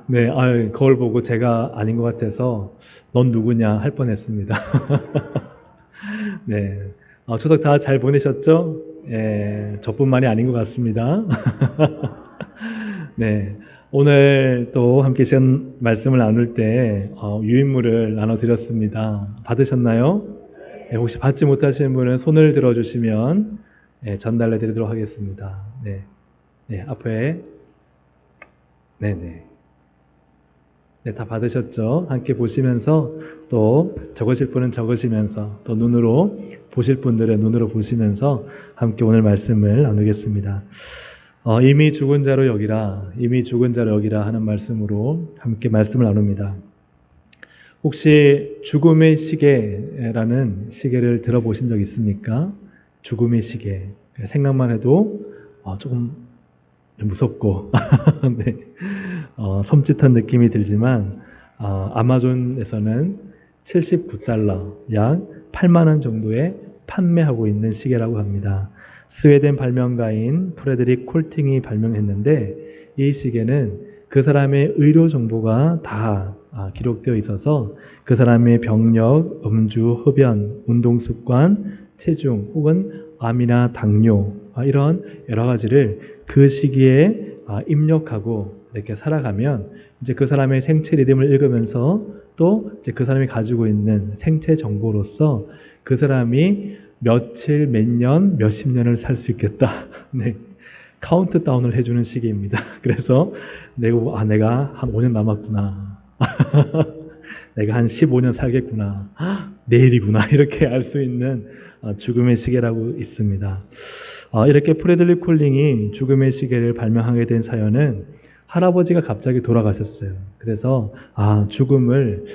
네, 거울 보고 제가 아닌 것 같아서 넌 누구냐 할 뻔했습니다. 네, 추석 다 잘 보내셨죠? 예, 저뿐만이 아닌 것 같습니다. 네, 오늘 또 함께 시간 말씀을 나눌 때 유인물을 나눠드렸습니다. 받으셨나요? 예, 혹시 받지 못하시는 분은 손을 들어주시면 전달해드리도록 하겠습니다. 네, 네, 앞에 네네. 네, 다 받으셨죠? 함께 보시면서 또 적으실 분은 적으시면서 또 눈으로 보실 분들은 눈으로 보시면서 함께 오늘 말씀을 나누겠습니다. 이미 죽은 자로 여기라, 이미 죽은 자로 여기라 하는 말씀으로 함께 말씀을 나눕니다. 혹시 죽음의 시계라는 시계를 들어보신 적 있습니까? 죽음의 시계. 생각만 해도 조금 무섭고 네. 섬찟한 느낌이 들지만 아마존에서는 79달러, 약 8만 원 정도에 판매하고 있는 시계라고 합니다. 스웨덴 발명가인 프레드릭 콜팅이 발명했는데 이 시계는 그 사람의 의료 정보가 다 기록되어 있어서 그 사람의 병력, 음주, 흡연, 운동 습관, 체중 혹은 암이나 당뇨 이런 여러 가지를 그 시기에 입력하고 이렇게 살아가면 이제 그 사람의 생체 리듬을 읽으면서 또 이제 그 사람이 가지고 있는 생체 정보로서 그 사람이 며칠, 몇 년, 몇십 년을 살 수 있겠다. 네. 카운트다운을 해주는 시기입니다. 그래서 내가 한 5년 남았구나. 내가 한 15년 살겠구나. 내일이구나. 이렇게 알 수 있는 죽음의 시계라고 있습니다. 이렇게 프레드릭 콜링이 죽음의 시계를 발명하게 된 사연은 할아버지가 갑자기 돌아가셨어요. 그래서 죽음을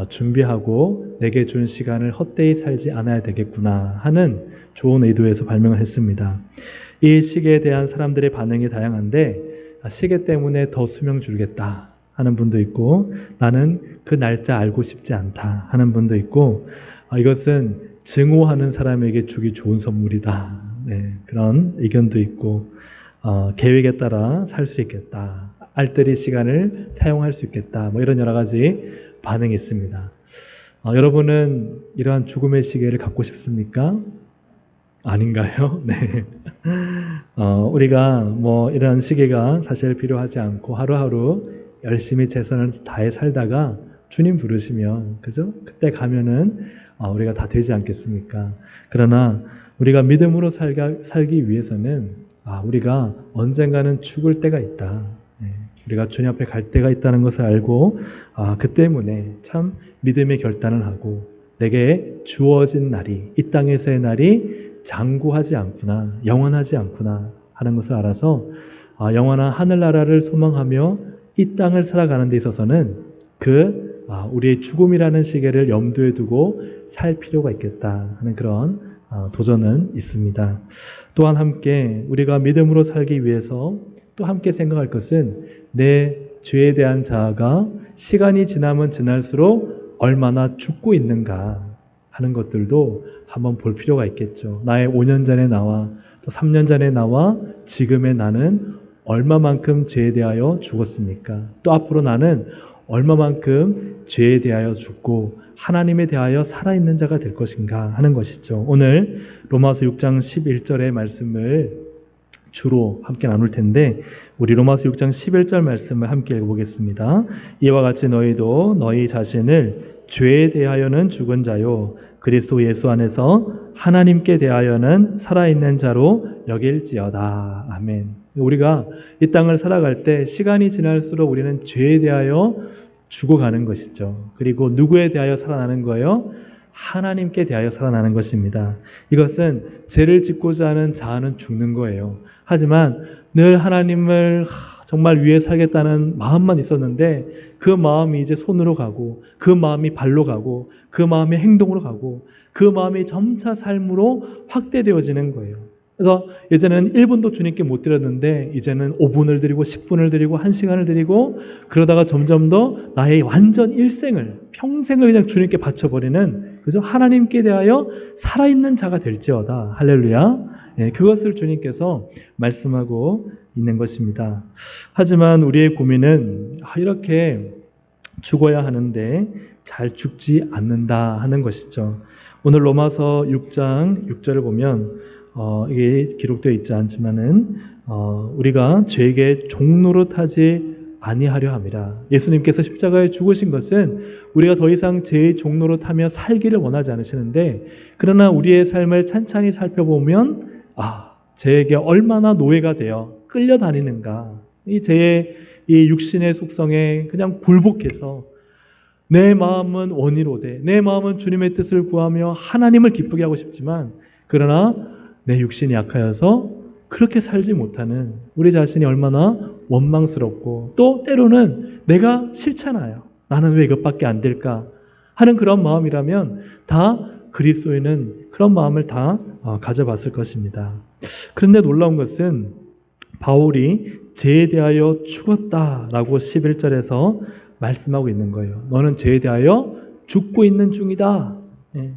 준비하고 내게 준 시간을 헛되이 살지 않아야 되겠구나 하는 좋은 의도에서 발명을 했습니다. 이 시계에 대한 사람들의 반응이 다양한데 시계 때문에 더 수명 줄겠다 하는 분도 있고 나는 그 날짜 알고 싶지 않다 하는 분도 있고 이것은 증오하는 사람에게 주기 좋은 선물이다. 네, 그런 의견도 있고 계획에 따라 살 수 있겠다. 알뜰히 시간을 사용할 수 있겠다. 이런 여러 가지 반응이 있습니다. 여러분은 이러한 죽음의 시계를 갖고 싶습니까? 아닌가요? 네. 우리가 이런 시계가 사실 필요하지 않고 하루하루 열심히 최선을 다해 살다가 주님 부르시면, 그죠? 그때 가면은 우리가 다 되지 않겠습니까? 그러나 우리가 믿음으로 살기 위해서는 우리가 언젠가는 죽을 때가 있다. 우리가 주님 앞에 갈 때가 있다는 것을 알고 그 때문에 참 믿음의 결단을 하고 내게 주어진 날이 이 땅에서의 날이 장구하지 않구나 영원하지 않구나 하는 것을 알아서 영원한 하늘나라를 소망하며 이 땅을 살아가는 데 있어서는 우리의 죽음이라는 시계를 염두에 두고 살 필요가 있겠다 하는 그런 도전은 있습니다. 또한 함께 우리가 믿음으로 살기 위해서 또 함께 생각할 것은 내 죄에 대한 자아가 시간이 지나면 지날수록 얼마나 죽고 있는가 하는 것들도 한번 볼 필요가 있겠죠. 나의 5년 전의 나와 또 3년 전의 나와 지금의 나는 얼마만큼 죄에 대하여 죽었습니까? 또 앞으로 나는 얼마만큼 죄에 대하여 죽고 하나님에 대하여 살아있는 자가 될 것인가 하는 것이죠. 오늘 로마서 6장 11절의 말씀을 주로 함께 나눌 텐데 우리 로마서 6장 11절 말씀을 함께 읽어보겠습니다. 이와 같이 너희도 너희 자신을 죄에 대하여는 죽은 자요 그리스도 예수 안에서 하나님께 대하여는 살아있는 자로 여길지어다. 아멘. 우리가 이 땅을 살아갈 때 시간이 지날수록 우리는 죄에 대하여 죽어가는 것이죠. 그리고 누구에 대하여 살아나는 거예요? 하나님께 대하여 살아나는 것입니다. 이것은 죄를 짓고자 하는 자아는 죽는 거예요. 하지만 늘 하나님을 정말 위해 살겠다는 마음만 있었는데 그 마음이 이제 손으로 가고 그 마음이 발로 가고 그 마음이 행동으로 가고 그 마음이 점차 삶으로 확대되어지는 거예요. 그래서 예전에는 1분도 주님께 못 드렸는데 이제는 5분을 드리고 10분을 드리고 1시간을 드리고 그러다가 점점 더 나의 완전 일생을 평생을 그냥 주님께 바쳐버리는 그죠? 하나님께 대하여 살아있는 자가 될지어다. 할렐루야. 네, 그것을 주님께서 말씀하고 있는 것입니다. 하지만 우리의 고민은 이렇게 죽어야 하는데 잘 죽지 않는다 하는 것이죠. 오늘 로마서 6장 6절을 보면 이게 기록되어 있지 않지만은 우리가 죄에게 종노릇하지 아니하려 함이라. 예수님께서 십자가에 죽으신 것은 우리가 더 이상 죄의 종노릇하며 살기를 원하지 않으시는데, 그러나 우리의 삶을 찬찬히 살펴보면 죄에게 얼마나 노예가 되어 끌려다니는가. 이 죄의 이 육신의 속성에 그냥 굴복해서 내 마음은 원의로되 내 마음은 주님의 뜻을 구하며 하나님을 기쁘게 하고 싶지만, 그러나 내 육신이 약하여서 그렇게 살지 못하는 우리 자신이 얼마나 원망스럽고, 또 때로는 내가 싫잖아요. 나는 왜 이것밖에 안 될까 하는 그런 마음이라면 다 그리스도인은 그런 마음을 다 가져봤을 것입니다. 그런데 놀라운 것은 바울이 죄에 대하여 죽었다라고 11절에서 말씀하고 있는 거예요. 너는 죄에 대하여 죽고 있는 중이다.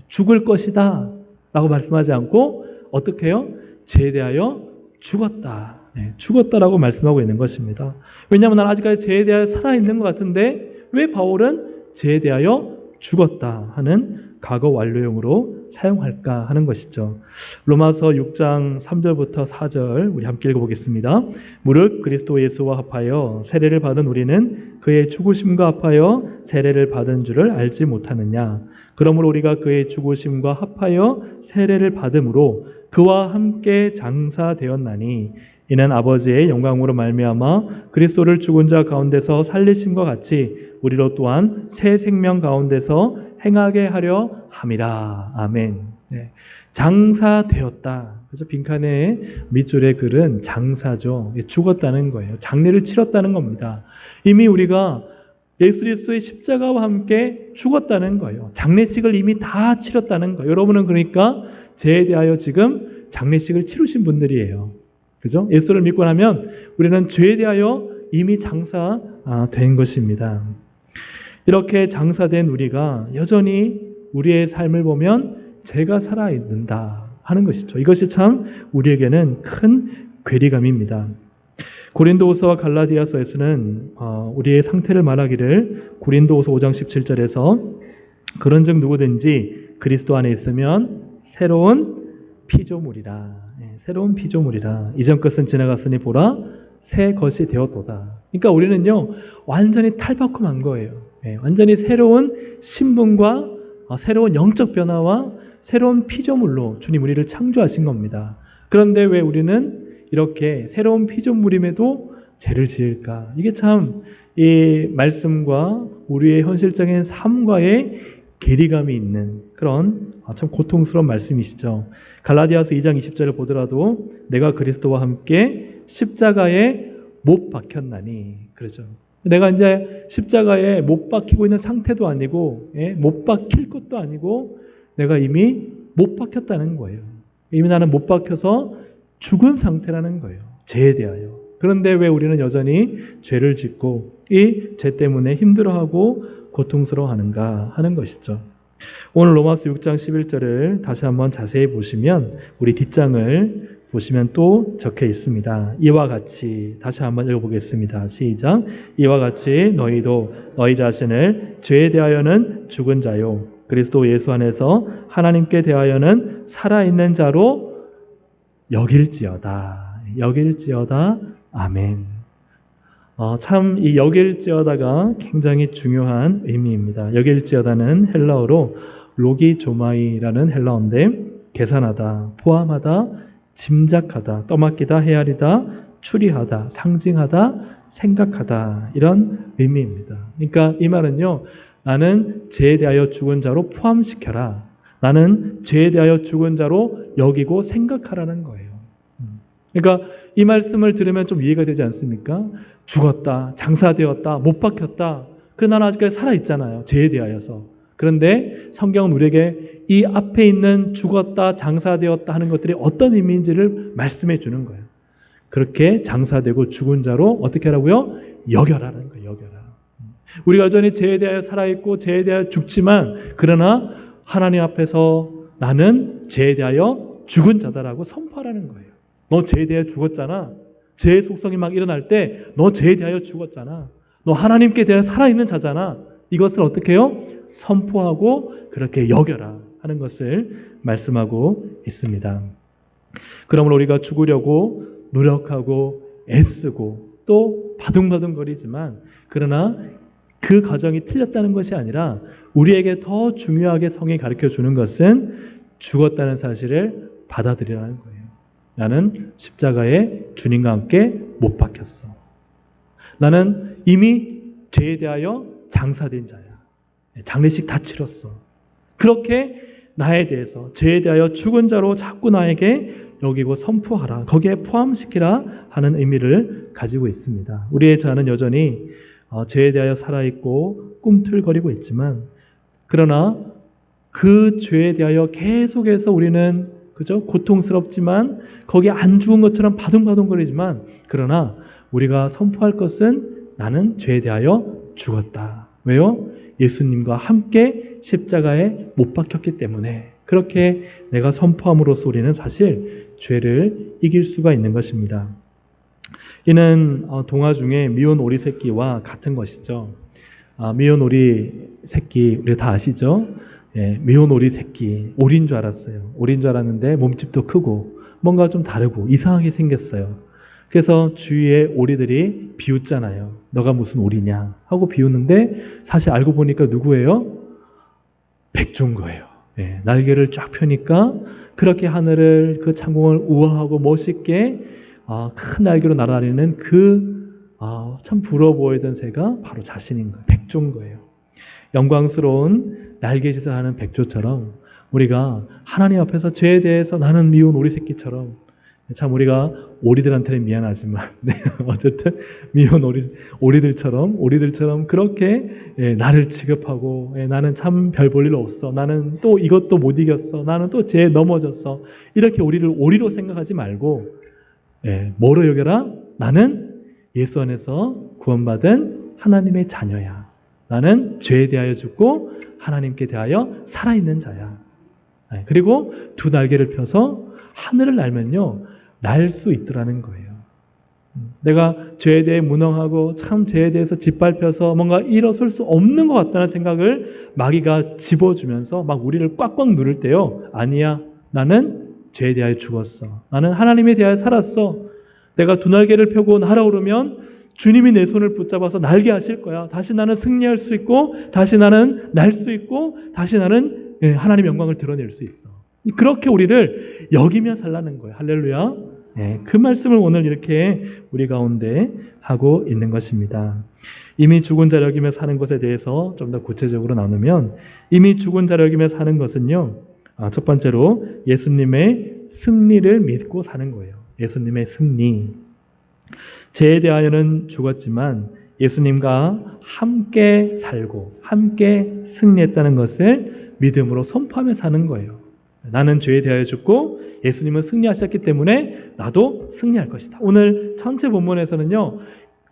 죽을 것이다. 라고 말씀하지 않고 어떻게 해요? 죄에 대하여 죽었다. 죽었다라고 말씀하고 있는 것입니다. 왜냐하면 나는 아직까지 죄에 대하여 살아있는 것 같은데 왜 바울은 죄에 대하여 죽었다 하는 과거 완료형으로 사용할까 하는 것이죠. 로마서 6장 3절부터 4절 우리 함께 읽어보겠습니다. 무릇 그리스도 예수와 합하여 세례를 받은 우리는 그의 죽으심과 합하여 세례를 받은 줄을 알지 못하느냐. 그러므로 우리가 그의 죽으심과 합하여 세례를 받음으로 그와 함께 장사되었나니 이는 아버지의 영광으로 말미암아 그리스도를 죽은 자 가운데서 살리심과 같이 우리로 또한 새 생명 가운데서 행하게 하려 함이라. 아멘. 장사되었다. 그래서 빈칸의 밑줄의 글은 장사죠. 죽었다는 거예요. 장례를 치렀다는 겁니다. 이미 우리가 예수 그리스도의 십자가와 함께 죽었다는 거예요. 장례식을 이미 다 치렀다는 거예요. 여러분은 그러니까 죄에 대하여 지금 장례식을 치르신 분들이에요. 그죠? 예수를 믿고 나면 우리는 죄에 대하여 이미 장사된 것입니다. 이렇게 장사된 우리가 여전히 우리의 삶을 보면 죄가 살아있는다 하는 것이죠. 이것이 참 우리에게는 큰 괴리감입니다. 고린도후서와 갈라디아서에서는 우리의 상태를 말하기를 고린도후서 5장 17절에서 그런즉 누구든지 그리스도 안에 있으면 새로운 피조물이라. 새로운 피조물이라. 이전 것은 지나갔으니 보라 새 것이 되었도다. 그러니까 우리는요 완전히 탈바꿈한 거예요. 완전히 새로운 신분과 새로운 영적 변화와 새로운 피조물로 주님 우리를 창조하신 겁니다. 그런데 왜 우리는 이렇게 새로운 피조물임에도 죄를 지을까? 이게 참 이 말씀과 우리의 현실적인 삶과의 괴리감이 있는 그런 참 고통스러운 말씀이시죠. 갈라디아서 2장 20절을 보더라도 내가 그리스도와 함께 십자가에 못 박혔나니 그러죠. 내가 이제 십자가에 못 박히고 있는 상태도 아니고 못 박힐 것도 아니고 내가 이미 못 박혔다는 거예요. 이미 나는 못 박혀서 죽은 상태라는 거예요. 죄에 대하여. 그런데 왜 우리는 여전히 죄를 짓고 이 죄 때문에 힘들어하고 고통스러워하는가 하는 것이죠. 오늘 로마서 6장 11절을 다시 한번 자세히 보시면 우리 뒷장을 보시면 또 적혀 있습니다. 이와 같이 다시 한번 읽어보겠습니다. 시작. 이와 같이 너희도 너희 자신을 죄에 대하여는 죽은 자요 그리스도 예수 안에서 하나님께 대하여는 살아있는 자로 여길지어다. 여길지어다. 아멘. 참 이 여길지어다가 굉장히 중요한 의미입니다. 여길지어다는 헬라어로 로기조마이라는 헬라어인데 계산하다, 포함하다, 짐작하다, 떠맡기다, 헤아리다, 추리하다, 상징하다, 생각하다 이런 의미입니다. 그러니까 이 말은요. 나는 죄에 대하여 죽은 자로 포함시켜라. 나는 죄에 대하여 죽은 자로 여기고 생각하라는 거예요. 그러니까 이 말씀을 들으면 좀 이해가 되지 않습니까? 죽었다, 장사되었다, 못 박혔다. 그러나 나는 아직까지 살아있잖아요. 죄에 대하여서. 그런데 성경은 우리에게 이 앞에 있는 죽었다, 장사되었다 하는 것들이 어떤 의미인지를 말씀해 주는 거예요. 그렇게 장사되고 죽은 자로 어떻게 하라고요? 여겨라는 거예요. 여겨라. 우리가 여전히 죄에 대하여 살아있고 죄에 대하여 죽지만 그러나 하나님 앞에서 나는 죄에 대하여 죽은 자다라고 선포하라는 거예요. 너 죄에 대하여 죽었잖아. 죄의 속성이 막 일어날 때 너 죄에 대하여 죽었잖아. 너 하나님께 대하여 살아있는 자잖아. 이것을 어떻게 해요? 선포하고 그렇게 여겨라 하는 것을 말씀하고 있습니다. 그러므로 우리가 죽으려고 노력하고 애쓰고 또 바둥바둥거리지만 그러나 그 과정이 틀렸다는 것이 아니라 우리에게 더 중요하게 성이 가르쳐주는 것은 죽었다는 사실을 받아들이라는 거예요. 나는 십자가에 주님과 함께 못 박혔어. 나는 이미 죄에 대하여 장사된 자야. 장례식 다 치렀어. 그렇게 나에 대해서 죄에 대하여 죽은 자로 자꾸 나에게 여기고 선포하라. 거기에 포함시키라 하는 의미를 가지고 있습니다. 우리의 자는 여전히 죄에 대하여 살아있고 꿈틀거리고 있지만 그러나 그 죄에 대하여 계속해서 우리는 그죠? 고통스럽지만 거기에 안 죽은 것처럼 바둥바둥거리지만 그러나 우리가 선포할 것은 나는 죄에 대하여 죽었다. 왜요? 예수님과 함께 십자가에 못 박혔기 때문에 그렇게 내가 선포함으로써 우리는 사실 죄를 이길 수가 있는 것입니다. 이는 동화 중에 미운 오리 새끼와 같은 것이죠. 미운 오리 새끼 우리 다 아시죠? 예, 미운 오리 새끼 오리인 줄 알았어요. 오리인 줄 알았는데 몸집도 크고 뭔가 좀 다르고 이상하게 생겼어요. 그래서 주위에 오리들이 비웃잖아요. 너가 무슨 오리냐 하고 비웃는데 사실 알고 보니까 누구예요? 백조인 거예요. 예, 날개를 쫙 펴니까 그렇게 하늘을 그 창공을 우아하고 멋있게 큰 날개로 날아다니는 참 부러워 보이던 새가 바로 자신인 거예요. 백조인 거예요. 영광스러운 날개짓을 하는 백조처럼 우리가 하나님 앞에서 죄에 대해서 나는 미운 오리 새끼처럼 참 우리가 오리들한테는 미안하지만 어쨌든 미운 오리들처럼 그렇게 나를 취급하고 나는 참 별 볼 일 없어. 나는 또 이것도 못 이겼어. 나는 또 죄에 넘어졌어. 이렇게 우리를 오리로 생각하지 말고 뭐로 여겨라? 나는 예수 안에서 구원받은 하나님의 자녀야. 나는 죄에 대하여 죽고 하나님께 대하여 살아있는 자야. 그리고 두 날개를 펴서 하늘을 날면요. 날 수 있더라는 거예요. 내가 죄에 대해 무능하고 참 죄에 대해서 짓밟혀서 뭔가 일어설 수 없는 것 같다는 생각을 마귀가 집어주면서 막 우리를 꽉꽉 누를 때요. 아니야. 나는 죄에 대하여 죽었어. 나는 하나님에 대하여 살았어. 내가 두 날개를 펴고 날아오르면 주님이 내 손을 붙잡아서 날게 하실 거야. 다시 나는 승리할 수 있고 다시 나는 날 수 있고 다시 나는 하나님의 영광을 드러낼 수 있어. 그렇게 우리를 여기며 살라는 거예요. 할렐루야. 그 말씀을 오늘 이렇게 우리 가운데 하고 있는 것입니다. 이미 죽은 자를 여기며 사는 것에 대해서 좀 더 구체적으로 나누면 이미 죽은 자를 여기며 사는 것은요. 첫 번째로 예수님의 승리를 믿고 사는 거예요. 예수님의 승리. 죄에 대하여는 죽었지만 예수님과 함께 살고 함께 승리했다는 것을 믿음으로 선포하며 사는 거예요. 나는 죄에 대하여 죽고 예수님은 승리하셨기 때문에 나도 승리할 것이다. 오늘 전체 본문에서는요.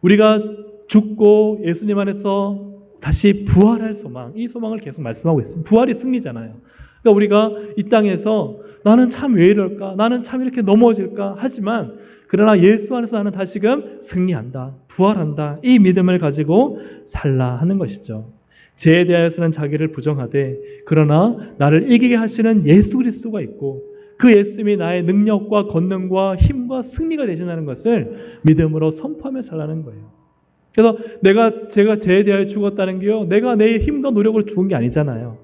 우리가 죽고 예수님 안에서 다시 부활할 소망, 이 소망을 계속 말씀하고 있습니다. 부활이 승리잖아요. 그러니까 우리가 이 땅에서 나는 참 왜 이럴까? 나는 참 이렇게 넘어질까? 하지만 그러나 예수 안에서 나는 다시금 승리한다. 부활한다. 이 믿음을 가지고 살라 하는 것이죠. 죄에 대하여서는 자기를 부정하되 그러나 나를 이기게 하시는 예수 그리스도가 있고 그 예수님이 나의 능력과 권능과 힘과 승리가 되신다는 것을 믿음으로 선포하며 살라는 거예요. 그래서 제가 죄에 대하여 죽었다는 게요. 내가 내 힘과 노력으로 죽은 게 아니잖아요.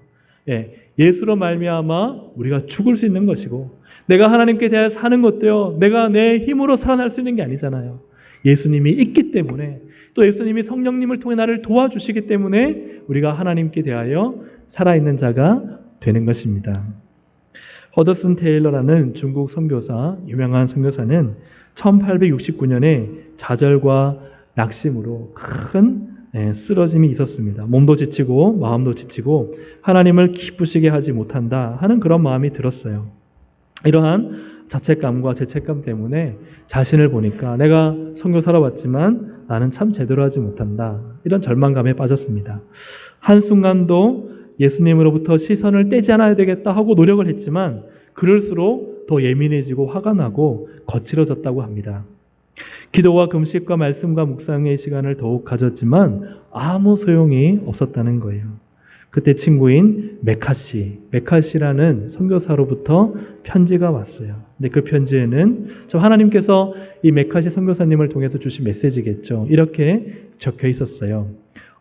예수로 말미암아 우리가 죽을 수 있는 것이고 내가 하나님께 대하여 사는 것도요. 내가 내 힘으로 살아날 수 있는 게 아니잖아요. 예수님이 있기 때문에 또 예수님이 성령님을 통해 나를 도와주시기 때문에 우리가 하나님께 대하여 살아있는 자가 되는 것입니다. 허더슨 테일러라는 중국 선교사, 유명한 선교사는 1869년에 좌절과 낙심으로 큰 쓰러짐이 있었습니다. 몸도 지치고 마음도 지치고 하나님을 기쁘시게 하지 못한다 하는 그런 마음이 들었어요. 이러한 자책감과 죄책감 때문에 자신을 보니까 내가 선교사로 왔지만 나는 참 제대로 하지 못한다. 이런 절망감에 빠졌습니다. 한순간도 예수님으로부터 시선을 떼지 않아야 되겠다 하고 노력을 했지만 그럴수록 더 예민해지고 화가 나고 거칠어졌다고 합니다. 기도와 금식과 말씀과 묵상의 시간을 더욱 가졌지만 아무 소용이 없었다는 거예요. 그때 친구인 메카시라는 선교사로부터 편지가 왔어요. 근데 그 편지에는 하나님께서 이 메카시 선교사님을 통해서 주신 메시지겠죠. 이렇게 적혀 있었어요.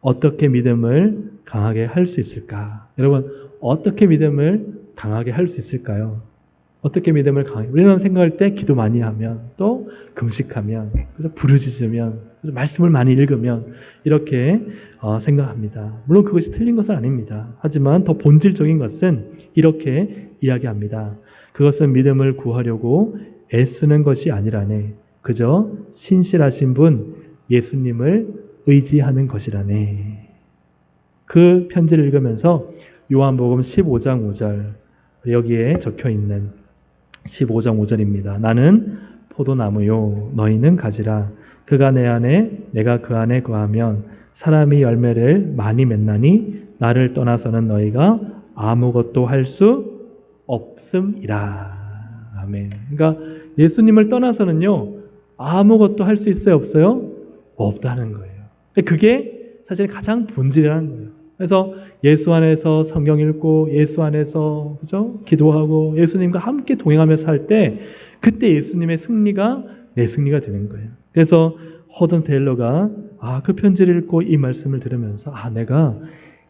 어떻게 믿음을 강하게 할 수 있을까? 여러분, 어떻게 믿음을 강하게 할 수 있을까요? 어떻게 믿음을 강하게? 우리는 생각할 때 기도 많이 하면, 또 금식하면, 그래서 부르짖으면, 그래서 말씀을 많이 읽으면 이렇게 생각합니다. 물론 그것이 틀린 것은 아닙니다. 하지만 더 본질적인 것은 이렇게 이야기합니다. 그것은 믿음을 구하려고 애쓰는 것이 아니라네. 그저 신실하신 분 예수님을 의지하는 것이라네. 그 편지를 읽으면서 요한복음 15장 5절, 여기에 적혀 있는 15장 5절입니다. 나는 포도나무요 너희는 가지라. 그가 내 안에 내가 그 안에 거하면 사람이 열매를 많이 맺나니 나를 떠나서는 너희가 아무것도 할 수 없음이라. 아멘. 그러니까 예수님을 떠나서는요 아무것도 할 수 있어요, 없어요? 없다는 거예요. 그게 사실 가장 본질이라는 거예요. 그래서 예수 안에서 성경 읽고 예수 안에서 그죠? 기도하고 예수님과 함께 동행하면서 할 때 그때 예수님의 승리가 내 승리가 되는 거예요. 그래서 허든 테일러가 그 편지를 읽고 이 말씀을 들으면서 내가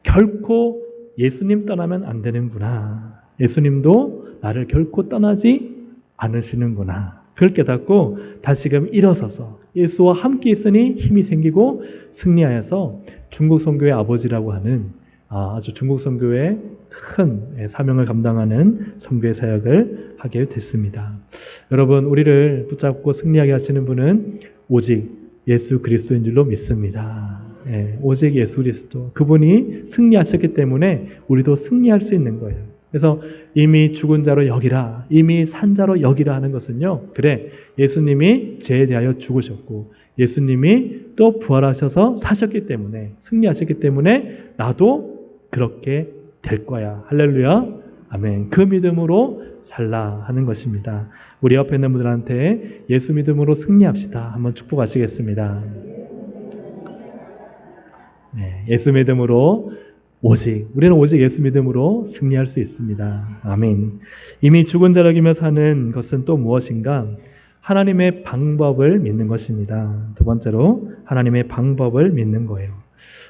결코 예수님 떠나면 안 되는구나. 예수님도 나를 결코 떠나지 않으시는구나. 그걸 깨닫고 다시금 일어서서 예수와 함께 있으니 힘이 생기고 승리하여서 중국 선교의 아버지라고 하는 아주 중국 선교의 큰 사명을 감당하는 선교의 사역을 하게 됐습니다. 여러분, 우리를 붙잡고 승리하게 하시는 분은 오직 예수 그리스도인 줄로 믿습니다. 오직 예수 그리스도, 그분이 승리하셨기 때문에 우리도 승리할 수 있는 거예요. 그래서 이미 죽은 자로 여기라, 이미 산 자로 여기라 하는 것은요, 그래, 예수님이 죄에 대하여 죽으셨고 예수님이 또 부활하셔서 사셨기 때문에, 승리하셨기 때문에 나도 그렇게 될 거야. 할렐루야. 아멘. 그 믿음으로 살라 하는 것입니다. 우리 옆에 있는 분들한테 예수 믿음으로 승리합시다. 한번 축복하시겠습니다. 네, 예수 믿음으로 우리는 오직 예수 믿음으로 승리할 수 있습니다. 아멘. 이미 죽은 자로 여기며 사는 것은 또 무엇인가? 하나님의 방법을 믿는 것입니다. 두 번째로 하나님의 방법을 믿는 거예요.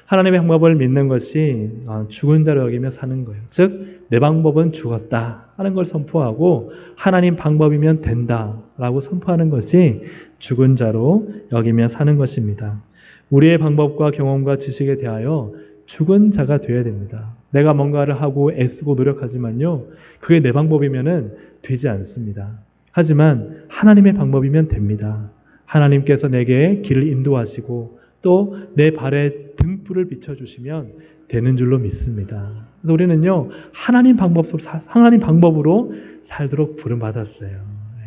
하나님의 방법을 믿는 것이 죽은 자로 여기며 사는 거예요. 즉, 내 방법은 죽었다 하는 걸 선포하고 하나님 방법이면 된다라고 선포하는 것이 죽은 자로 여기며 사는 것입니다. 우리의 방법과 경험과 지식에 대하여 죽은 자가 되어야 됩니다. 내가 뭔가를 하고 애쓰고 노력하지만요, 그게 내 방법이면은 되지 않습니다. 하지만 하나님의 방법이면 됩니다. 하나님께서 내게 길을 인도하시고 또 내 발에 등불을 비춰주시면 되는 줄로 믿습니다. 그래서 우리는요, 하나님 방법으로 살도록 부름받았어요.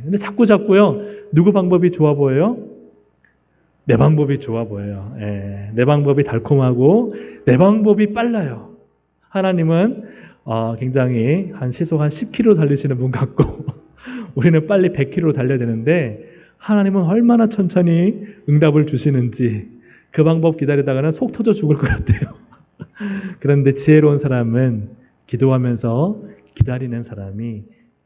근데 자꾸요, 누구 방법이 좋아 보여요? 내 방법이 좋아 보여요. 내 방법이 달콤하고 내 방법이 빨라요. 하나님은 굉장히 시속 한 10km 달리시는 분 같고 우리는 빨리 100km 달려야 되는데 하나님은 얼마나 천천히 응답을 주시는지 그 방법 기다리다가는 속 터져 죽을 것 같아요. 그런데 지혜로운 사람은 기도하면서 기다리는 사람이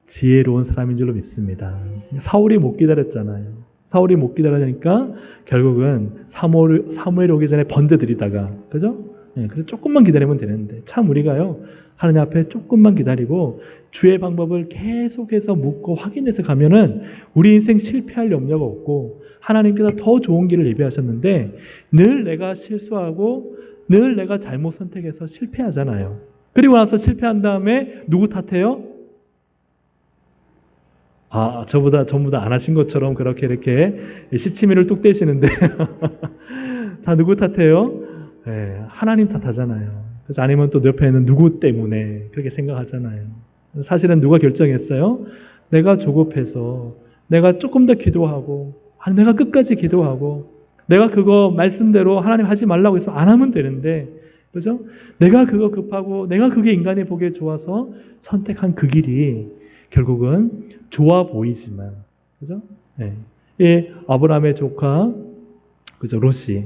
지혜로운 사람인 줄로 믿습니다. 사울이 못 기다렸잖아요. 사울이 못 기다리니까 결국은 사무엘 오기 전에 번제드리다가, 그죠? 그래서 조금만 기다리면 되는데 참 우리가요, 하나님 앞에 조금만 기다리고 주의 방법을 계속해서 묻고 확인해서 가면은 우리 인생 실패할 염려가 없고 하나님께서 더 좋은 길을 예비하셨는데 늘 내가 실수하고 늘 내가 잘못 선택해서 실패하잖아요. 그리고 나서 실패한 다음에 누구 탓해요? 저보다 전부 다 안 하신 것처럼 그렇게 이렇게 시치미를 뚝 떼시는데 다 누구 탓해요? 하나님 탓하잖아요. 그래서 아니면 또 옆에 있는 누구 때문에 그렇게 생각하잖아요. 사실은 누가 결정했어요? 내가 조급해서, 내가 조금 더 기도하고, 내가 끝까지 기도하고, 내가 그거 말씀대로 하나님 하지 말라고 해서 안 하면 되는데, 그죠? 내가 그거 급하고, 내가 그게 인간이 보기에 좋아서 선택한 그 길이 결국은 좋아 보이지만, 그죠? 이 아브라함의 조카, 그죠, 롯이,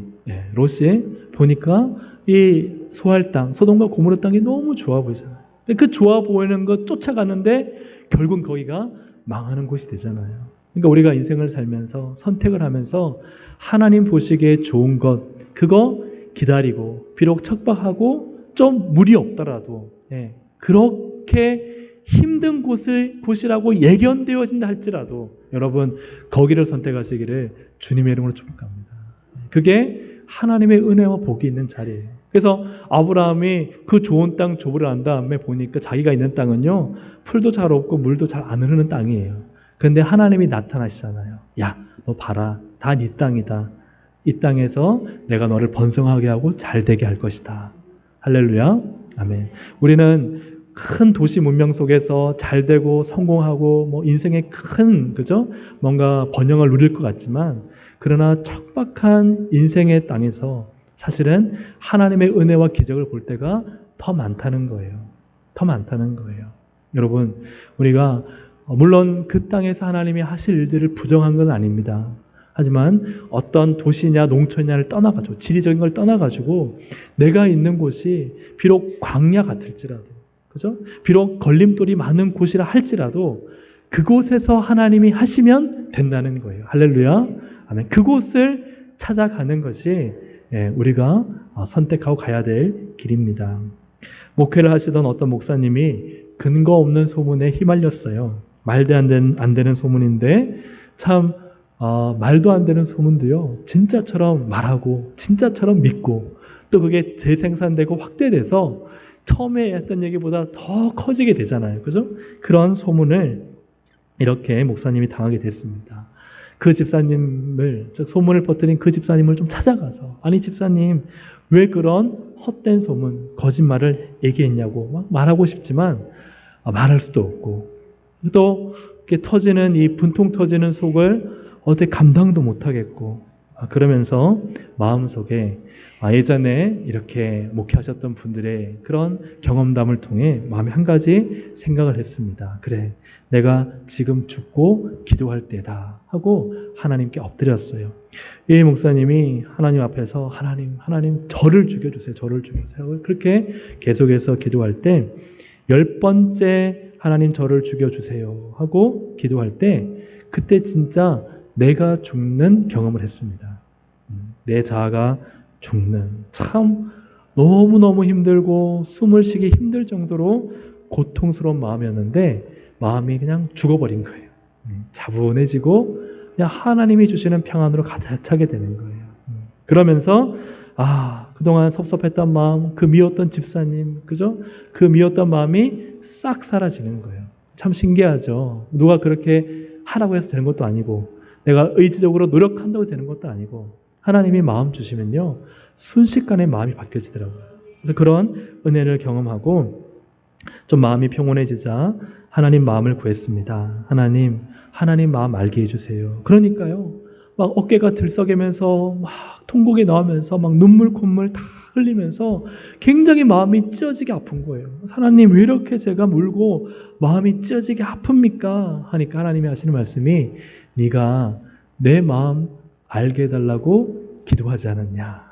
롯이 보니까 이 소할 땅, 소돔과 고모라 땅이 너무 좋아 보이잖아요. 그 좋아 보이는 것 쫓아가는데 결국 거기가 망하는 곳이 되잖아요. 그러니까 우리가 인생을 살면서 선택을 하면서 하나님 보시기에 좋은 것, 그거 기다리고 비록 척박하고 좀 무리 없더라도 그렇게 힘든 곳이라고 예견되어진다 할지라도 여러분 거기를 선택하시기를 주님의 이름으로 축복합니다. 그게 하나님의 은혜와 복이 있는 자리예요. 그래서 아브라함이 그 좋은 땅 조부를 한 다음에 보니까 자기가 있는 땅은요, 풀도 잘 없고 물도 잘 안 흐르는 땅이에요. 그런데 하나님이 나타나시잖아요. 야, 너 봐라. 다 네 땅이다. 이 땅에서 내가 너를 번성하게 하고 잘 되게 할 것이다. 할렐루야. 아멘. 우리는 큰 도시 문명 속에서 잘 되고 성공하고 뭐 인생의 큰, 그죠? 뭔가 번영을 누릴 것 같지만 그러나 척박한 인생의 땅에서 사실은 하나님의 은혜와 기적을 볼 때가 더 많다는 거예요. 더 많다는 거예요. 여러분, 우리가 물론 그 땅에서 하나님이 하실 일들을 부정한 건 아닙니다. 하지만 어떤 도시냐 농촌냐를 떠나가지고 지리적인 걸 떠나가지고 내가 있는 곳이 비록 광야 같을지라도 그죠? 비록 걸림돌이 많은 곳이라 할지라도 그곳에서 하나님이 하시면 된다는 거예요. 할렐루야. 아멘. 그곳을 찾아가는 것이 우리가 선택하고 가야 될 길입니다. 목회를 하시던 어떤 목사님이 근거 없는 소문에 휘말렸어요. 말도 안 되는 소문인데 참 말도 안 되는 소문도요. 진짜처럼 말하고 진짜처럼 믿고 또 그게 재생산되고 확대돼서 처음에 했던 얘기보다 더 커지게 되잖아요. 그죠? 그런 소문을 이렇게 목사님이 당하게 됐습니다. 그 집사님을, 즉 소문을 퍼뜨린 그 집사님을 좀 찾아가서 아니 집사님 왜 그런 헛된 소문, 거짓말을 얘기했냐고 막 말하고 싶지만 말할 수도 없고 또 이렇게 터지는 이 분통 터지는 속을 어떻게 감당도 못하겠고 그러면서 마음속에 예전에 이렇게 목회하셨던 분들의 그런 경험담을 통해 마음에 한 가지 생각을 했습니다. 그래, 내가 지금 죽고 기도할 때다 하고 하나님께 엎드렸어요. 이 목사님이 하나님 앞에서 하나님 저를 죽여주세요. 저를 죽여주세요. 그렇게 계속해서 기도할 때 10번째 하나님 저를 죽여주세요 하고 기도할 때 그때 진짜 내가 죽는 경험을 했습니다. 내 자아가 죽는 참 너무너무 힘들고 숨을 쉬기 힘들 정도로 고통스러운 마음이었는데 마음이 그냥 죽어버린 거예요. 차분해지고 그냥 하나님이 주시는 평안으로 가득 차게 되는 거예요. 그러면서 그동안 섭섭했던 마음, 그 미웠던 집사님, 그죠? 그 미웠던 마음이 싹 사라지는 거예요. 참 신기하죠. 누가 그렇게 하라고 해서 되는 것도 아니고 내가 의지적으로 노력한다고 되는 것도 아니고 하나님이 마음 주시면요. 순식간에 마음이 바뀌어지더라고요. 그래서 그런 은혜를 경험하고 좀 마음이 평온해지자 하나님 마음을 구했습니다. 하나님 마음 알게 해주세요. 그러니까요. 막 어깨가 들썩이면서 막 통곡이 나오면서 막 눈물 콧물 다 흘리면서 굉장히 마음이 찢어지게 아픈 거예요. 하나님 왜 이렇게 제가 울고 마음이 찢어지게 아픕니까? 하니까 하나님이 하시는 말씀이 네가 내 마음 알게 해달라고 기도하지 않았냐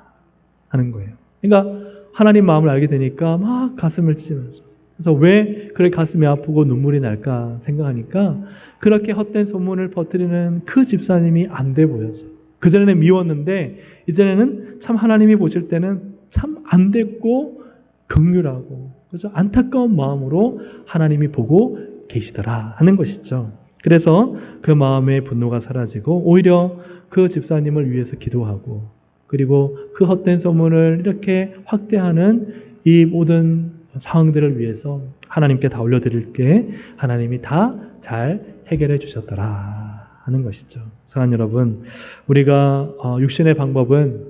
하는 거예요. 그러니까 하나님 마음을 알게 되니까 막 가슴을 찢으면서 그래서 왜 그렇게 가슴이 아프고 눈물이 날까 생각하니까 그렇게 헛된 소문을 퍼뜨리는 그 집사님이 안 돼 보여서 그전에는 미웠는데 이전에는 참 하나님이 보실 때는 참 안 됐고 긍휼하고 그죠? 안타까운 마음으로 하나님이 보고 계시더라 하는 것이죠. 그래서 그 마음의 분노가 사라지고 오히려 그 집사님을 위해서 기도하고 그리고 그 헛된 소문을 이렇게 확대하는 이 모든 상황들을 위해서 하나님께 다 올려드릴게 하나님이 다 잘 해결해 주셨더라 하는 것이죠. 사랑하는 여러분, 우리가 육신의 방법은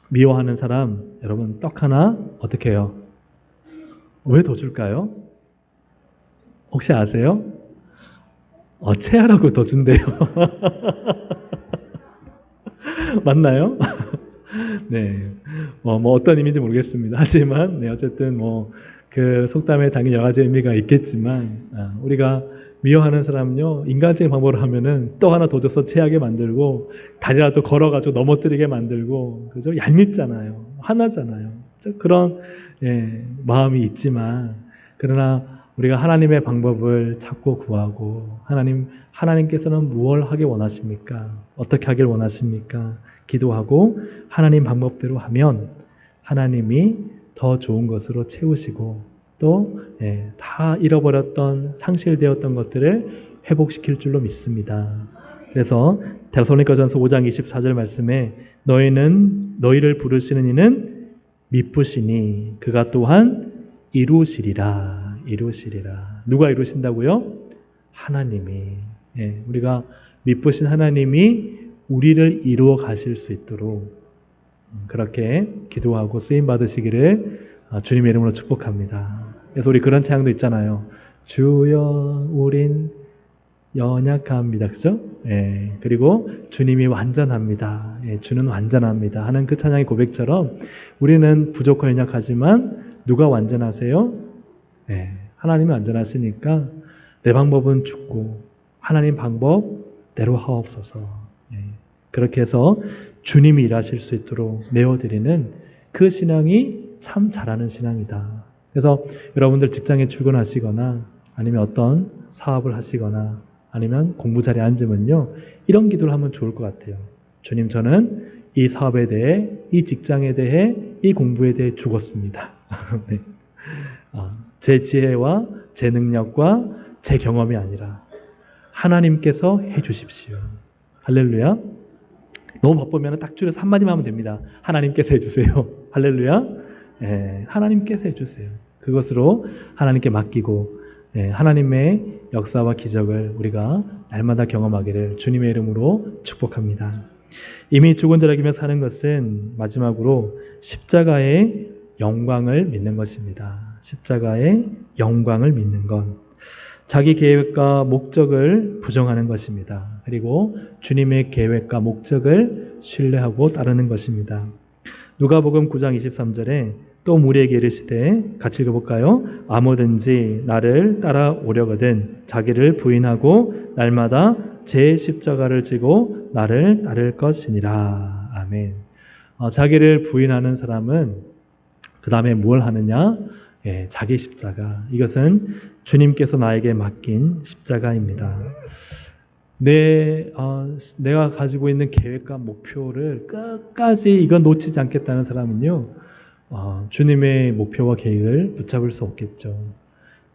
미워하는 사람 여러분 떡 하나 어떻게 해요? 왜 더 줄까요? 혹시 아세요? 채하라고 더 준대요. 맞나요? 네. 뭐 어떤 의미인지 모르겠습니다. 하지만, 네, 어쨌든 그 속담에 당연히 여러 가지 의미가 있겠지만, 우리가 미워하는 사람은요, 인간적인 방법으로 하면은 또 하나 더 줘서 체하게 만들고, 다리라도 걸어가지고 넘어뜨리게 만들고, 그죠? 얄밉잖아요. 화나잖아요. 그런, 마음이 있지만, 그러나 우리가 하나님의 방법을 찾고 구하고, 하나님께서는 무엇을 하길 원하십니까? 어떻게 하길 원하십니까? 기도하고, 하나님 방법대로 하면, 하나님이 더 좋은 것으로 채우시고, 또 다 잃어버렸던 상실되었던 것들을 회복시킬 줄로 믿습니다. 그래서 데살로니가전서 5장 24절 말씀에 너희를 부르시는 이는 미쁘시니 그가 또한 이루시리라. 누가 이루신다고요? 하나님이. 우리가 미쁘신 하나님이 우리를 이루어 가실 수 있도록 그렇게 기도하고 쓰임 받으시기를 주님의 이름으로 축복합니다. 그래서 우리 그런 찬양도 있잖아요. 주여 우린 연약합니다. 그죠? 그리고 주님이 완전합니다. 주는 완전합니다. 하는 그 찬양의 고백처럼 우리는 부족하고 연약하지만 누가 완전하세요? 하나님이 완전하시니까 내 방법은 죽고 하나님 방법대로 하옵소서. 그렇게 해서 주님이 일하실 수 있도록 내어드리는 그 신앙이 참 잘하는 신앙이다. 그래서 여러분들 직장에 출근하시거나 아니면 어떤 사업을 하시거나 아니면 공부 자리에 앉으면요, 이런 기도를 하면 좋을 것 같아요. 주님, 저는 이 사업에 대해, 이 직장에 대해, 이 공부에 대해 죽었습니다. 네. 제 지혜와 제 능력과 제 경험이 아니라 하나님께서 해주십시오. 할렐루야. 너무 바쁘면 딱 줄여서 한마디만 하면 됩니다. 하나님께서 해주세요. 할렐루야. 하나님께서 해주세요. 그것으로 하나님께 맡기고 하나님의 역사와 기적을 우리가 날마다 경험하기를 주님의 이름으로 축복합니다. 이미 죽은 자라기며 사는 것은 마지막으로 십자가의 영광을 믿는 것입니다. 십자가의 영광을 믿는 것. 자기 계획과 목적을 부정하는 것입니다. 그리고 주님의 계획과 목적을 신뢰하고 따르는 것입니다. 누가복음 9장 23절에 또 무리에게 이르시되 같이 읽어볼까요? 아무든지 나를 따라오려거든 자기를 부인하고 날마다 제 십자가를 지고 나를 따를 것이니라. 아멘. 자기를 부인하는 사람은 그 다음에 뭘 하느냐? 자기 십자가. 이것은 주님께서 나에게 맡긴 십자가입니다. 내가 가지고 있는 계획과 목표를 끝까지 이건 놓치지 않겠다는 사람은요, 주님의 목표와 계획을 붙잡을 수 없겠죠.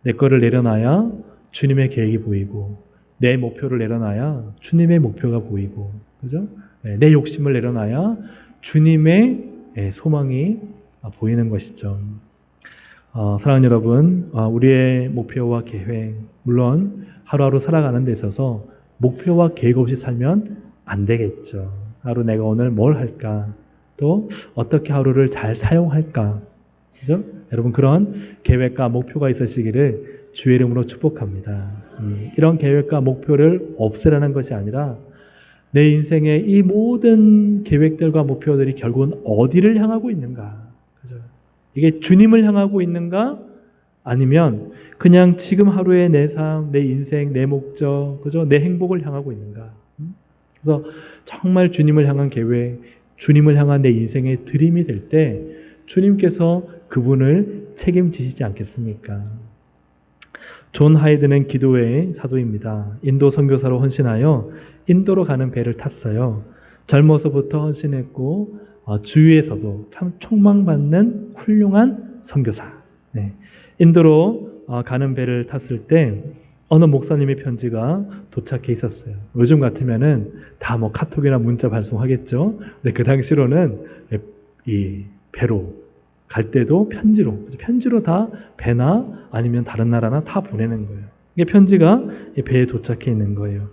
내 거를 내려놔야 주님의 계획이 보이고, 내 목표를 내려놔야 주님의 목표가 보이고, 그죠? 내 욕심을 내려놔야 주님의 소망이 보이는 것이죠. 사랑하는 여러분, 우리의 목표와 계획, 물론 하루하루 살아가는 데 있어서 목표와 계획 없이 살면 안 되겠죠. 하루 내가 오늘 뭘 할까? 또 어떻게 하루를 잘 사용할까? 그죠? 여러분 그런 계획과 목표가 있으시기를 주의 이름으로 축복합니다. 이런 계획과 목표를 없애라는 것이 아니라 내 인생의 이 모든 계획들과 목표들이 결국은 어디를 향하고 있는가? 그죠? 이게 주님을 향하고 있는가? 아니면 그냥 지금 하루의 내 삶, 내 인생, 내 목적, 그죠? 내 행복을 향하고 있는가? 그래서 정말 주님을 향한 계획, 주님을 향한 내 인생의 드림이 될 때 주님께서 그분을 책임지시지 않겠습니까? 존 하이드는 기도의 사도입니다. 인도 선교사로 헌신하여 인도로 가는 배를 탔어요. 젊어서부터 헌신했고 주위에서도 참 촉망받는 훌륭한 선교사. 인도로 가는 배를 탔을 때 어느 목사님의 편지가 도착해 있었어요. 요즘 같으면은 다 뭐 카톡이나 문자 발송하겠죠. 근데 그 당시로는 이 배로 갈 때도 편지로 다 배나 아니면 다른 나라나 다 보내는 거예요. 이게 편지가 배에 도착해 있는 거예요.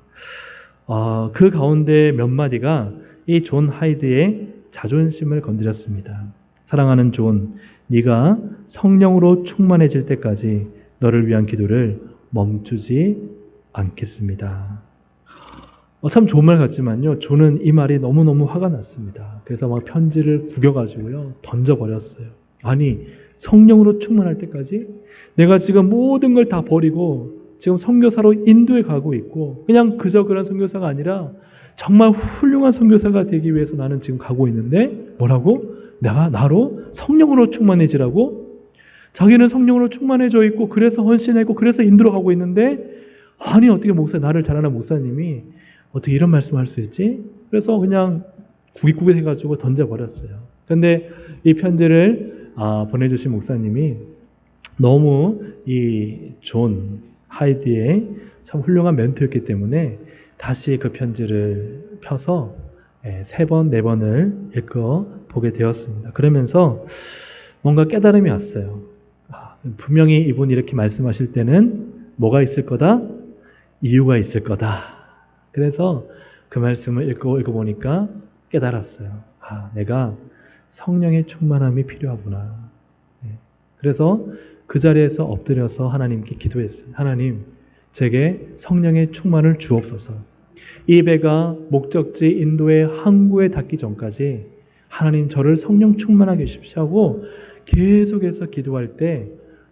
그 가운데 몇 마디가 이 존 하이드의 자존심을 건드렸습니다. 사랑하는 존, 네가 성령으로 충만해질 때까지 너를 위한 기도를 멈추지 않겠습니다. 참 좋은 말 같지만요, 존은 이 말이 너무너무 화가 났습니다. 그래서 막 편지를 구겨가지고요 던져버렸어요. 아니, 성령으로 충만할 때까지 내가 지금 모든 걸 다 버리고 지금 선교사로 인도에 가고 있고 그냥 그저 그런 선교사가 아니라 정말 훌륭한 선교사가 되기 위해서 나는 지금 가고 있는데 뭐라고? 나로 성령으로 충만해지라고? 자기는 성령으로 충만해져 있고 그래서 헌신했고 그래서 인도로 가고 있는데 아니 어떻게 나를 잘 아는 목사님이 어떻게 이런 말씀을 할 수 있지? 그래서 그냥 구깃구깃 해가지고 던져버렸어요. 그런데 이 편지를 보내주신 목사님이 너무 이 존 하이디의 참 훌륭한 멘토였기 때문에 다시 그 편지를 펴서 3번, 4번을 읽어보게 되었습니다. 그러면서 뭔가 깨달음이 왔어요. 분명히 이분이 이렇게 말씀하실 때는 뭐가 있을 거다? 이유가 있을 거다. 그래서 그 말씀을 읽어보니까 깨달았어요. 내가 성령의 충만함이 필요하구나. 그래서 그 자리에서 엎드려서 하나님께 기도했어요. 하나님, 제게 성령의 충만을 주옵소서. 이 배가 목적지 인도의 항구에 닿기 전까지 하나님 저를 성령 충만하게 해주십시오 하고 계속해서 기도할 때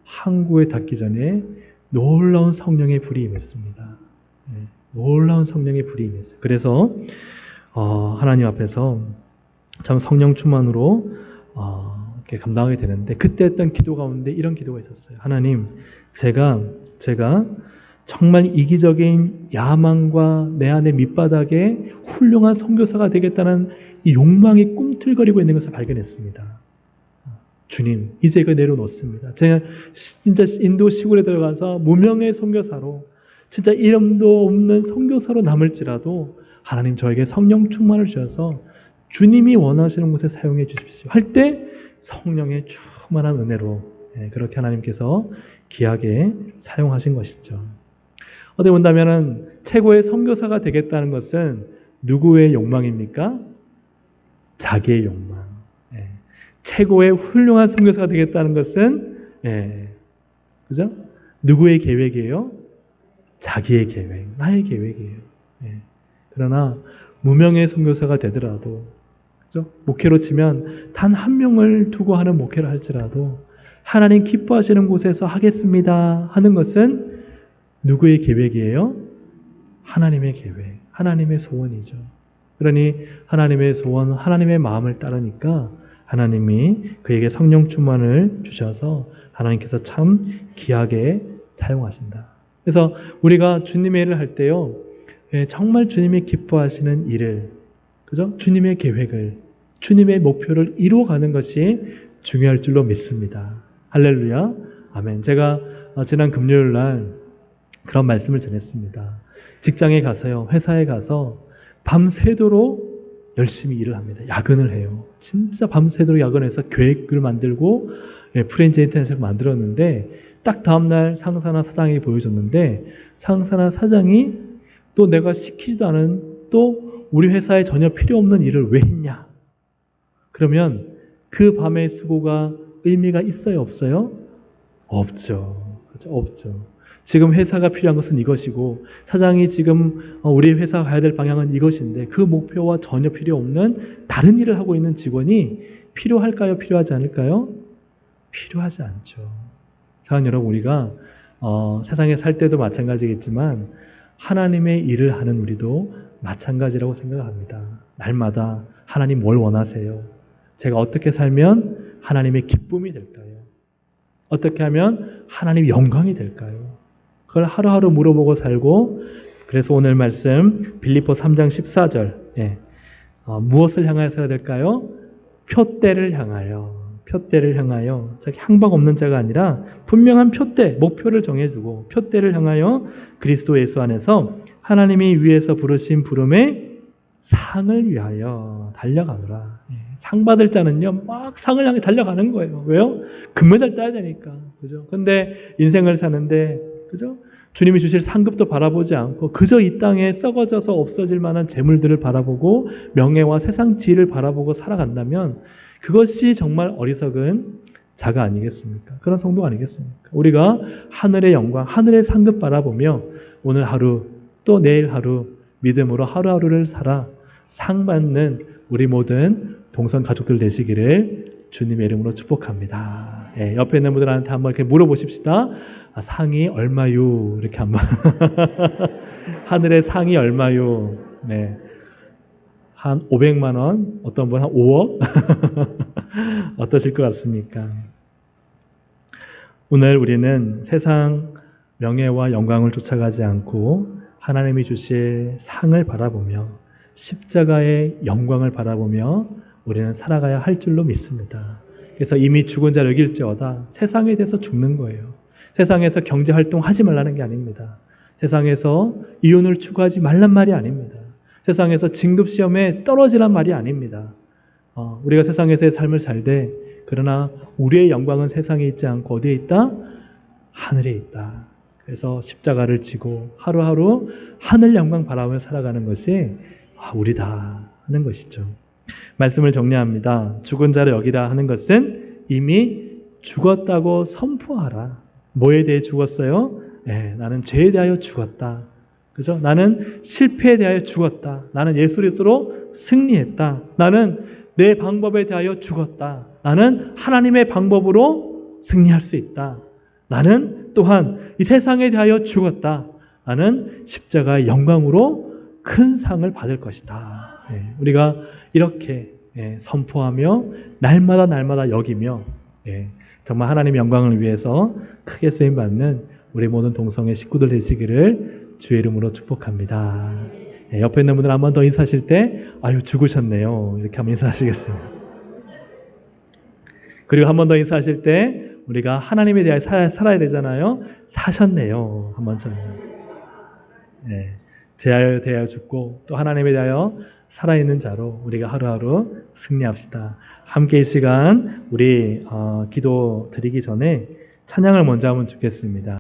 항구에 닿기 전에 놀라운 성령의 불이 임했습니다. 놀라운 성령의 불이 임했어요. 그래서 하나님 앞에서 참 성령 충만으로 이렇게 감당하게 되는데 그때 했던 기도 가운데 이런 기도가 있었어요. 하나님, 제가 정말 이기적인 야망과 내 안의 밑바닥에 훌륭한 선교사가 되겠다는 이 욕망이 꿈틀거리고 있는 것을 발견했습니다. 주님, 이제 이거 내려놓습니다. 제가 진짜 인도 시골에 들어가서 무명의 선교사로 진짜 이름도 없는 선교사로 남을지라도 하나님 저에게 성령 충만을 주셔서 주님이 원하시는 곳에 사용해 주십시오. 할 때 성령의 충만한 은혜로 그렇게 하나님께서 귀하게 사용하신 것이죠. 어떻게 본다면 최고의 선교사가 되겠다는 것은 누구의 욕망입니까? 자기의 욕망. 최고의 훌륭한 선교사가 되겠다는 것은 그죠? 누구의 계획이에요? 자기의 계획, 나의 계획이에요. 그러나 무명의 선교사가 되더라도 그죠? 목회로 치면 단 한 명을 두고 하는 목회를 할지라도 하나님 기뻐하시는 곳에서 하겠습니다 하는 것은 누구의 계획이에요? 하나님의 계획, 하나님의 소원이죠. 그러니 하나님의 소원, 하나님의 마음을 따르니까 하나님이 그에게 성령 충만을 주셔서 하나님께서 참 귀하게 사용하신다. 그래서 우리가 주님의 일을 할 때요, 정말 주님이 기뻐하시는 일을, 그죠? 주님의 계획을, 주님의 목표를 이루어가는 것이 중요할 줄로 믿습니다. 할렐루야, 아멘. 제가 지난 금요일 날 그런 말씀을 전했습니다. 직장에 가서요, 회사에 가서 밤새도록 열심히 일을 합니다. 야근을 해요. 진짜 밤새도록 야근해서 계획을 만들고 프랜차이즈 인터넷을 만들었는데 딱 다음날 상사나 사장이 보여줬는데 상사나 사장이 또 내가 시키지도 않은 또 우리 회사에 전혀 필요 없는 일을 왜 했냐? 그러면 그 밤의 수고가 의미가 있어요? 없어요? 없죠. 그렇죠? 없죠. 지금 회사가 필요한 것은 이것이고 사장이 지금 우리 회사가 가야 될 방향은 이것인데 그 목표와 전혀 필요 없는 다른 일을 하고 있는 직원이 필요할까요? 필요하지 않을까요? 필요하지 않죠. 사랑하는 여러분, 우리가 세상에 살 때도 마찬가지겠지만 하나님의 일을 하는 우리도 마찬가지라고 생각합니다. 날마다 하나님 뭘 원하세요? 제가 어떻게 살면 하나님의 기쁨이 될까요? 어떻게 하면 하나님의 영광이 될까요? 그걸 하루하루 물어보고 살고, 그래서 오늘 말씀 빌립보 3장 14절 무엇을 향하여 살아야 될까요? 표대를 향하여. 표대를 향하여. 향방 없는 자가 아니라 분명한 표대, 목표를 정해주고 표대를 향하여 그리스도 예수 안에서 하나님이 위에서 부르신 부름의 상을 위하여 달려가노라. 상 받을 자는요, 막 상을 향해 달려가는 거예요. 왜요? 금메달 따야 되니까. 그죠? 근데 인생을 사는데, 그죠? 주님이 주실 상급도 바라보지 않고, 그저 이 땅에 썩어져서 없어질 만한 재물들을 바라보고, 명예와 세상 지위를 바라보고 살아간다면, 그것이 정말 어리석은 자가 아니겠습니까? 그런 성도 아니겠습니까? 우리가 하늘의 영광, 하늘의 상급 바라보며, 오늘 하루, 또 내일 하루, 믿음으로 하루하루를 살아 상 받는 우리 모든 동성 가족들 되시기를 주님의 이름으로 축복합니다. 예, 옆에 있는 분들한테 한번 이렇게 물어보십시다. 아, 상이 얼마요? 이렇게 한번. 하늘의 상이 얼마요? 네. 한 500만 원? 어떤 분 한 5억? 어떠실 것 같습니까? 오늘 우리는 세상 명예와 영광을 쫓아가지 않고 하나님이 주실 상을 바라보며 십자가의 영광을 바라보며 우리는 살아가야 할 줄로 믿습니다. 그래서 이미 죽은 자를 여길지어다 세상에 대해서 죽는 거예요. 세상에서 경제활동 하지 말라는 게 아닙니다. 세상에서 이혼을 추구하지 말란 말이 아닙니다. 세상에서 진급시험에 떨어지란 말이 아닙니다. 우리가 세상에서의 삶을 살되 그러나 우리의 영광은 세상에 있지 않고 어디에 있다? 하늘에 있다. 그래서 십자가를 지고 하루하루 하늘 영광 바라보며 살아가는 것이 우리다 하는 것이죠. 말씀을 정리합니다. 죽은 자를 여기라 하는 것은 이미 죽었다고 선포하라. 뭐에 대해 죽었어요? 나는 죄에 대하여 죽었다. 그죠? 나는 실패에 대하여 죽었다. 나는 예수 그리스도로 승리했다. 나는 내 방법에 대하여 죽었다. 나는 하나님의 방법으로 승리할 수 있다. 나는 또한 이 세상에 대하여 죽었다. 나는 십자가의 영광으로 큰 상을 받을 것이다. 우리가 이렇게 선포하며 날마다 여기며 정말 하나님의 영광을 위해서 크게 쓰임받는 우리 모든 동성애 식구들 되시기를 주의 이름으로 축복합니다. 옆에 있는 분들 한 번 더 인사하실 때 아유 죽으셨네요. 이렇게 한번 인사하시겠습니다. 그리고 한 번 더 인사하실 때 우리가 하나님에 대하여 살아야 되잖아요. 사셨네요. 한번 좀. 제하여 대하여 죽고 또 하나님에 대하여 살아있는 자로 우리가 하루하루 승리합시다. 함께 이 시간 우리 기도 드리기 전에 찬양을 먼저 하면 좋겠습니다.